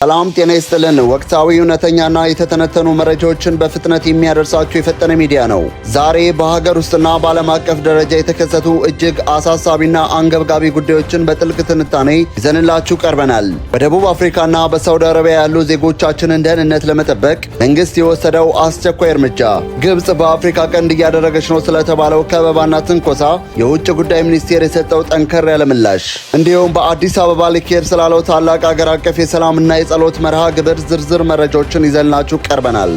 ሰላም ጤና ይስጥልን። ወቅታዊ እውነተኛና የተተነተኑ መረጃዎችን በፍጥነት የሚያደርሳችሁ የፈጠነ ሚዲያ ነው። ዛሬ በሀገር ውስጥና በዓለም አቀፍ ደረጃ የተከሰቱ እጅግ አሳሳቢና አንገብጋቢ ጉዳዮችን በጥልቅ ትንታኔ ይዘንላችሁ ቀርበናል። በደቡብ አፍሪካና በሳውዲ አረቢያ ያሉ ዜጎቻችንን ደህንነት ለመጠበቅ መንግስት የወሰደው አስቸኳይ እርምጃ፣ ግብጽ በአፍሪካ ቀንድ እያደረገች ነው ስለተባለው ከበባና ትንኮሳ የውጭ ጉዳይ ሚኒስቴር የሰጠው ጠንከር ያለ ምላሽ፣ እንዲሁም በአዲስ አበባ ሊካሄድ ስላለው ታላቅ አገር አቀፍ የሰላምና ጸሎት መርሃ ግብር ዝርዝር መረጃዎችን ይዘንላችሁ ቀርበናል።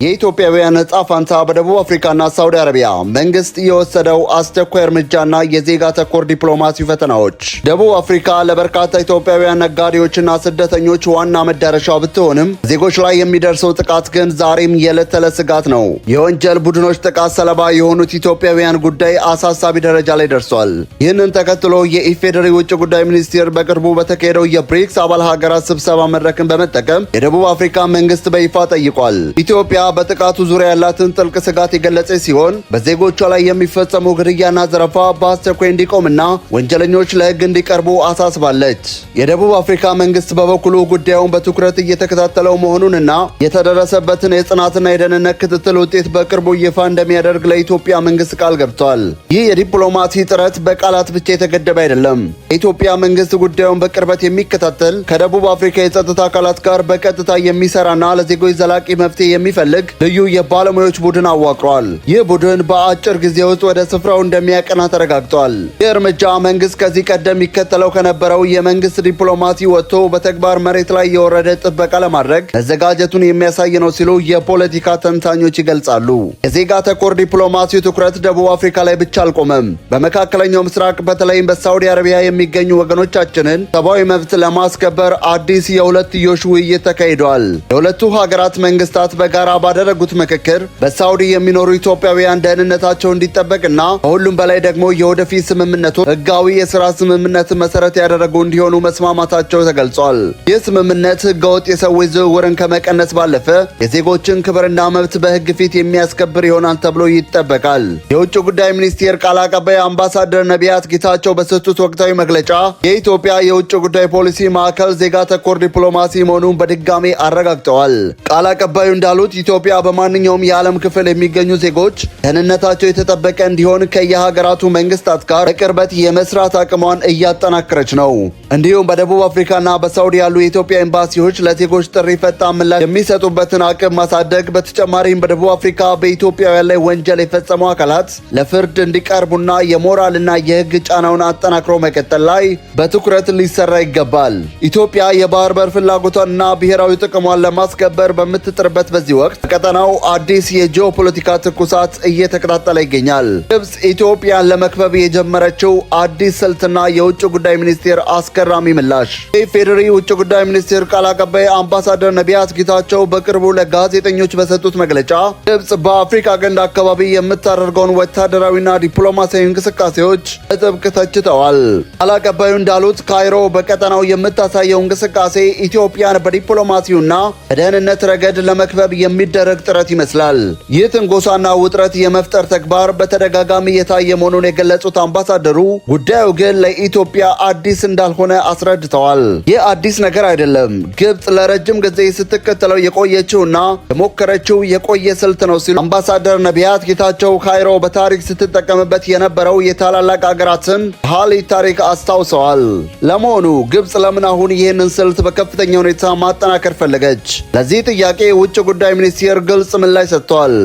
የኢትዮጵያውያን ዕጣ ፈንታ በደቡብ አፍሪካና ሳውዲ አረቢያ መንግስት የወሰደው አስቸኳይ እርምጃና የዜጋ ተኮር ዲፕሎማሲ ፈተናዎች። ደቡብ አፍሪካ ለበርካታ ኢትዮጵያውያን ነጋዴዎችና ስደተኞች ዋና መዳረሻ ብትሆንም ዜጎች ላይ የሚደርሰው ጥቃት ግን ዛሬም የዕለት ተዕለት ስጋት ነው። የወንጀል ቡድኖች ጥቃት ሰለባ የሆኑት ኢትዮጵያውያን ጉዳይ አሳሳቢ ደረጃ ላይ ደርሷል። ይህንን ተከትሎ የኢፌዴሪ ውጭ ጉዳይ ሚኒስቴር በቅርቡ በተካሄደው የብሪክስ አባል ሀገራት ስብሰባ መድረክን በመጠቀም የደቡብ አፍሪካ መንግስት በይፋ ጠይቋል። ኢትዮጵያ በጥቃቱ ዙሪያ ያላትን ጥልቅ ስጋት የገለጸች ሲሆን በዜጎቿ ላይ የሚፈጸሙ ግድያና ዘረፋ በአስቸኳይ እንዲቆምና ወንጀለኞች ለሕግ እንዲቀርቡ አሳስባለች። የደቡብ አፍሪካ መንግስት በበኩሉ ጉዳዩን በትኩረት እየተከታተለው መሆኑንና የተደረሰበትን የጽናትና የደህንነት ክትትል ውጤት በቅርቡ ይፋ እንደሚያደርግ ለኢትዮጵያ መንግስት ቃል ገብቷል። ይህ የዲፕሎማሲ ጥረት በቃላት ብቻ የተገደበ አይደለም። የኢትዮጵያ መንግስት ጉዳዩን በቅርበት የሚከታተል ከደቡብ አፍሪካ የጸጥታ አካላት ጋር በቀጥታ የሚሰራና ለዜጎች ዘላቂ መፍትሄ የሚፈልግ ልዩ የባለሙያዎች ቡድን አዋቅሯል። ይህ ቡድን በአጭር ጊዜ ውስጥ ወደ ስፍራው እንደሚያቀና ተረጋግጧል። ይህ እርምጃ መንግስት ከዚህ ቀደም የሚከተለው ከነበረው የመንግስት ዲፕሎማሲ ወጥቶ በተግባር መሬት ላይ የወረደ ጥበቃ ለማድረግ መዘጋጀቱን የሚያሳይ ነው ሲሉ የፖለቲካ ተንታኞች ይገልጻሉ። የዜጋ ተኮር ዲፕሎማሲው ትኩረት ደቡብ አፍሪካ ላይ ብቻ አልቆመም። በመካከለኛው ምስራቅ በተለይም በሳውዲ አረቢያ የሚገኙ ወገኖቻችንን ሰብአዊ መብት ለማስከበር አዲስ የሁለትዮሽ ውይይት ተካሂዷል። የሁለቱ ሀገራት መንግስታት በጋራ ባደረጉት ምክክር በሳውዲ የሚኖሩ ኢትዮጵያውያን ደህንነታቸው እንዲጠበቅና ከሁሉም በላይ ደግሞ የወደፊት ስምምነቶች ህጋዊ የሥራ ስምምነት መሰረት ያደረጉ እንዲሆኑ መስማማታቸው ተገልጿል። ይህ ስምምነት ህገወጥ የሰዎች ዝውውርን ከመቀነስ ባለፈ የዜጎችን ክብርና መብት በህግ ፊት የሚያስከብር ይሆናል ተብሎ ይጠበቃል። የውጭ ጉዳይ ሚኒስቴር ቃል አቀባይ አምባሳደር ነቢያት ጌታቸው በሰጡት ወቅታዊ መግለጫ የኢትዮጵያ የውጭ ጉዳይ ፖሊሲ ማዕከል ዜጋ ተኮር ዲፕሎማሲ መሆኑን በድጋሚ አረጋግጠዋል። ቃል አቀባዩ እንዳሉት ኢትዮጵያ በማንኛውም የዓለም ክፍል የሚገኙ ዜጎች ደህንነታቸው የተጠበቀ እንዲሆን ከየሀገራቱ መንግስታት ጋር በቅርበት የመስራት አቅሟን እያጠናከረች ነው። እንዲሁም በደቡብ አፍሪካና በሳውዲ ያሉ የኢትዮጵያ ኤምባሲዎች ለዜጎች ጥሪ ፈጣን ምላሽ የሚሰጡበትን አቅም ማሳደግ፣ በተጨማሪም በደቡብ አፍሪካ በኢትዮጵያውያን ላይ ወንጀል የፈጸሙ አካላት ለፍርድ እንዲቀርቡና የሞራልና የህግ ጫናውን አጠናክሮ መቀጠል ላይ በትኩረት ሊሰራ ይገባል። ኢትዮጵያ የባህር በር ፍላጎቷንና ብሔራዊ ጥቅሟን ለማስከበር በምትጥርበት በዚህ ወቅት ቀጠናው አዲስ የጂኦፖለቲካ ትኩሳት እየተከታተለ ይገኛል። ግብጽ ኢትዮጵያን ለመክበብ የጀመረችው አዲስ ስልትና የውጭ ጉዳይ ሚኒስቴር አስገራሚ ምላሽ። የኢፌዴሪ ውጭ ጉዳይ ሚኒስቴር ቃል አቀባይ አምባሳደር ነቢያት ጌታቸው በቅርቡ ለጋዜጠኞች በሰጡት መግለጫ ግብጽ በአፍሪካ ቀንድ አካባቢ የምታደርገውን ወታደራዊና ዲፕሎማሲያዊ እንቅስቃሴዎች በጥብቅ ተችተዋል። ቃል አቀባዩ እንዳሉት ካይሮ በቀጠናው የምታሳየው እንቅስቃሴ ኢትዮጵያን በዲፕሎማሲውና በደህንነት ረገድ ለመክበብ የሚደረግ ጥረት ይመስላል። ይህ ትንኮሳና ውጥረት የመፍጠር ተግባር በተደጋጋሚ የታየ መሆኑን የገለጹት አምባሳደሩ ጉዳዩ ግን ለኢትዮጵያ አዲስ እንዳልሆነ አስረድተዋል። ይህ አዲስ ነገር አይደለም፣ ግብጽ ለረጅም ጊዜ ስትከተለው የቆየችውና የሞከረችው የቆየ ስልት ነው ሲሉ አምባሳደር ነቢያት ጌታቸው ካይሮ በታሪክ ስትጠቀምበት የነበረው የታላላቅ ሀገራትን ባህል ታሪክ አስታውሰዋል። ለመሆኑ ግብጽ ለምን አሁን ይህንን ስልት በከፍተኛ ሁኔታ ማጠናከር ፈለገች? ለዚህ ጥያቄ ውጭ ጉዳይ ሚኒስቴር ግልጽ ምላሽ ሰጥቷል።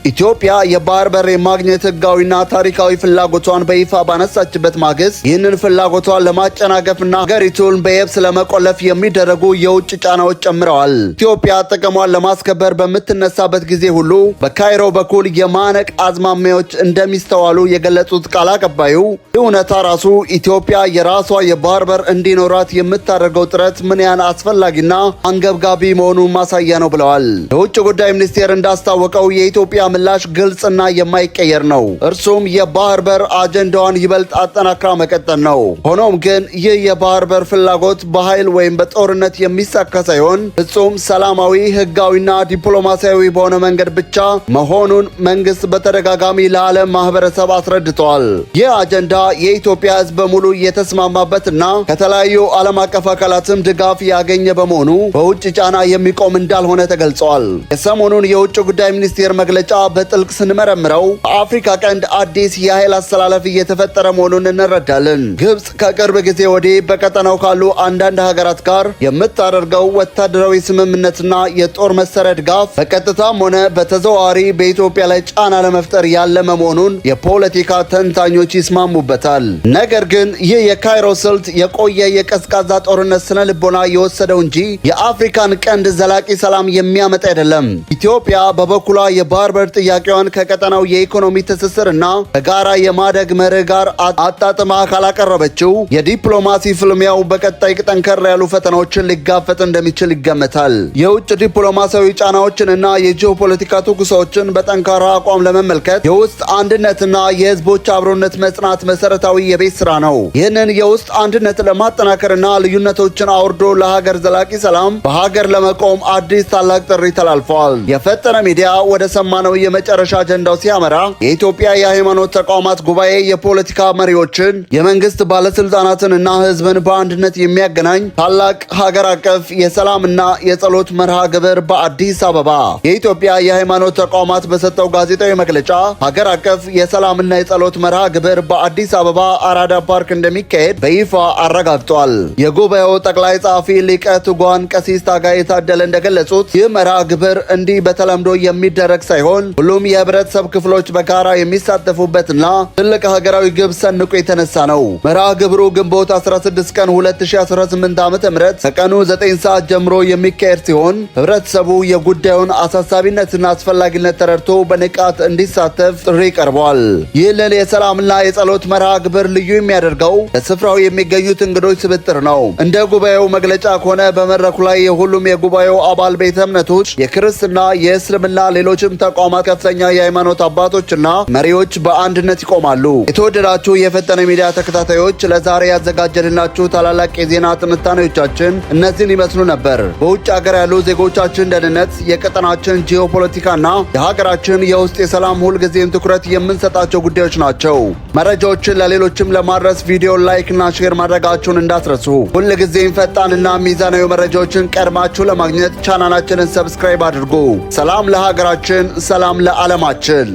ኢትዮጵያ የባህር በር የማግኘት ህጋዊና ታሪካዊ ፍላጎቷን በይፋ ባነሳችበት ማግስት ይህንን ፍላጎቷን ለማጨናገፍና ሀገሪቱን በየብስ ለመቆለፍ የሚደረጉ የውጭ ጫናዎች ጨምረዋል። ኢትዮጵያ ጥቅሟን ለማስከበር በምትነሳበት ጊዜ ሁሉ በካይሮ በኩል የማነቅ አዝማሚያዎች እንደሚስተዋሉ የገለጹት ቃል አቀባዩ እውነታ ራሱ ኢትዮጵያ የራሷ የባህር በር እንዲኖራት የምታደርገው ጥረት ምን ያህል አስፈላጊና አንገብጋቢ መሆኑን ማሳያ ነው ብለዋል። የውጭ ጉዳይ ሚኒስቴር እንዳስታወቀው የኢትዮጵያ ምላሽ ግልጽና የማይቀየር ነው። እርሱም የባህር በር አጀንዳዋን ይበልጥ አጠናክራ መቀጠል ነው። ሆኖም ግን ይህ የባህር በር ፍላጎት በኃይል ወይም በጦርነት የሚሳካ ሳይሆን ፍጹም ሰላማዊ፣ ህጋዊና ዲፕሎማሲያዊ በሆነ መንገድ ብቻ መሆኑን መንግስት በተደጋጋሚ ለዓለም ማህበረሰብ አስረድተዋል። ይህ አጀንዳ የኢትዮጵያ ህዝብ በሙሉ የተስማማበትና ከተለያዩ ዓለም አቀፍ አካላትም ድጋፍ ያገኘ በመሆኑ በውጭ ጫና የሚቆም እንዳልሆነ ተገልጿል። የሰሞኑን የውጭ ጉዳይ ሚኒስቴር መግለጫ በጥልቅ ስንመረምረው በአፍሪካ ቀንድ አዲስ የኃይል አሰላለፍ እየተፈጠረ መሆኑን እንረዳለን። ግብጽ ከቅርብ ጊዜ ወዲህ በቀጠናው ካሉ አንዳንድ ሀገራት ጋር የምታደርገው ወታደራዊ ስምምነትና የጦር መሳሪያ ድጋፍ በቀጥታም ሆነ በተዘዋዋሪ በኢትዮጵያ ላይ ጫና ለመፍጠር ያለመ መሆኑን የፖለቲካ ተንታኞች ይስማሙበታል። ነገር ግን ይህ የካይሮ ስልት የቆየ የቀዝቃዛ ጦርነት ስነ ልቦና የወሰደው እንጂ የአፍሪካን ቀንድ ዘላቂ ሰላም የሚያመጣ አይደለም። ኢትዮጵያ በበኩሏ የባህር በር ጥያቄዋን ከቀጠናው የኢኮኖሚ ትስስርና በጋራ የማደግ መርህ ጋር አጣጥማ ካላቀረበችው የዲፕሎማሲ ፍልሚያው በቀጣይ ጠንከር ያሉ ፈተናዎችን ሊጋፈጥ እንደሚችል ይገመታል። የውጭ ዲፕሎማሲያዊ ጫናዎችንና የጂኦፖለቲካ ትኩሳዎችን በጠንካራ አቋም ለመመልከት የውስጥ አንድነትና የህዝቦች አብሮነት መጽናት መሰረታዊ የቤት ስራ ነው። ይህንን የውስጥ አንድነት ለማጠናከርና ልዩነቶችን አውርዶ ለሀገር ዘላቂ ሰላም በሀገር ለመቆም አዲስ ታላቅ ጥሪ ተላልፈዋል። የፈጠነ ሚዲያ ወደ ሰማነው የመጨረሻ አጀንዳው ሲያመራ የኢትዮጵያ የሃይማኖት ተቋማት ጉባኤ የፖለቲካ መሪዎችን፣ የመንግስት ባለስልጣናትንና ህዝብን በአንድነት የሚያገናኝ ታላቅ ሀገር አቀፍ የሰላምና የጸሎት መርሃ ግብር በአዲስ አበባ። የኢትዮጵያ የሃይማኖት ተቋማት በሰጠው ጋዜጣዊ መግለጫ ሀገር አቀፍ የሰላምና የጸሎት መርሃ ግብር በአዲስ አበባ አራዳ ፓርክ እንደሚካሄድ በይፋ አረጋግጧል። የጉባኤው ጠቅላይ ጸሐፊ ሊቀ ትጉሃን ቀሲስ ታጋይ የታደለ እንደገለጹት ይህ መርሃ ግብር እንዲህ በተለምዶ የሚደረግ ሳይሆን ሁሉም የህብረተሰብ ክፍሎች በጋራ የሚሳተፉበትና ትልቅ ሀገራዊ ግብ ሰንቆ የተነሳ ነው። መርሃ ግብሩ ግንቦት 16 ቀን 2018 ዓ.ም ከቀኑ 9 ሰዓት ጀምሮ የሚካሄድ ሲሆን ህብረተሰቡ የጉዳዩን አሳሳቢነትና አስፈላጊነት ተረድቶ በንቃት እንዲሳተፍ ጥሪ ቀርቧል። ይህንን የሰላምና የጸሎት መርሃ ግብር ልዩ የሚያደርገው በስፍራው የሚገኙት እንግዶች ስብጥር ነው። እንደ ጉባኤው መግለጫ ከሆነ በመድረኩ ላይ የሁሉም የጉባኤው አባል ቤተ እምነቶች፣ የክርስትና፣ የእስልምና፣ ሌሎችም ተቋማት ከፍተኛ የሃይማኖት አባቶችና መሪዎች በአንድነት ይቆማሉ። የተወደዳችሁ የፈጠነ ሚዲያ ተከታታዮች ለዛሬ ያዘጋጀንላችሁ ታላላቅ የዜና ትንታኔዎቻችን እነዚህን ይመስሉ ነበር። በውጭ ሀገር ያሉ ዜጎቻችን ደህንነት፣ የቀጠናችን ጂኦፖለቲካና የሀገራችን የውስጥ የሰላም ሁልጊዜም ትኩረት የምንሰጣቸው ጉዳዮች ናቸው። መረጃዎችን ለሌሎችም ለማድረስ ቪዲዮ ላይክ እና ሼር ማድረጋችሁን እንዳትረሱ። ሁልጊዜም ፈጣንና ሚዛናዊ መረጃዎችን ቀድማችሁ ለማግኘት ቻናላችንን ሰብስክራይብ አድርጉ። ሰላም ለሀገራችን፣ ሰላም ለዓለማችን።